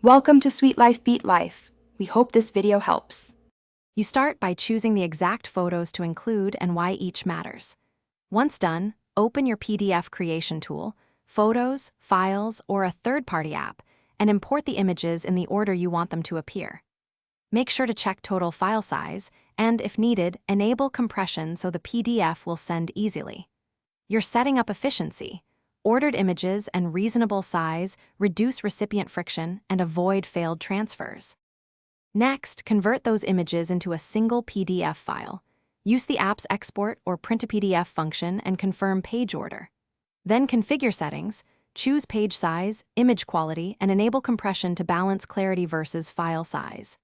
Welcome to Sweet Life Beat Life. We hope this video helps. You start by choosing the exact photos to include and why each matters. Once done, open your PDF creation tool, Photos, Files, or a third-party app, and import the images in the order you want them to appear. Make sure to check total file size, and if needed, enable compression so the PDF will send easily. You're setting up efficiency. Ordered images and reasonable size reduce recipient friction and avoid failed transfers. Next, convert those images into a single PDF file. Use the app's export or print a PDF function and confirm page order. Then configure settings, choose page size, image quality, and enable compression to balance clarity versus file size.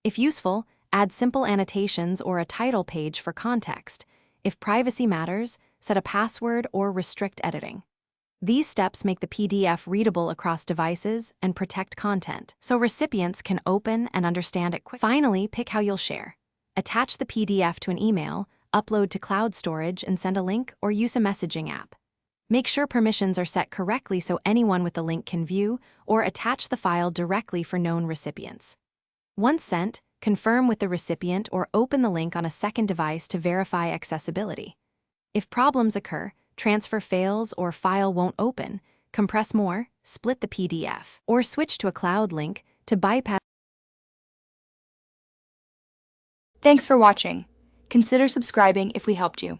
If useful, add simple annotations or a title page for context. If privacy matters, set a password or restrict editing. These steps make the PDF readable across devices and protect content, so recipients can open and understand it quickly. Finally, pick how you'll share. Attach the PDF to an email, upload to cloud storage and send a link, or use a messaging app. Make sure permissions are set correctly so anyone with the link can view, or attach the file directly for known recipients. Once sent, confirm with the recipient or open the link on a second device to verify accessibility. If problems occur, transfer fails or file won't open, compress more, split the PDF, or switch to a cloud link to bypass. Thanks for watching. Consider subscribing if we helped you.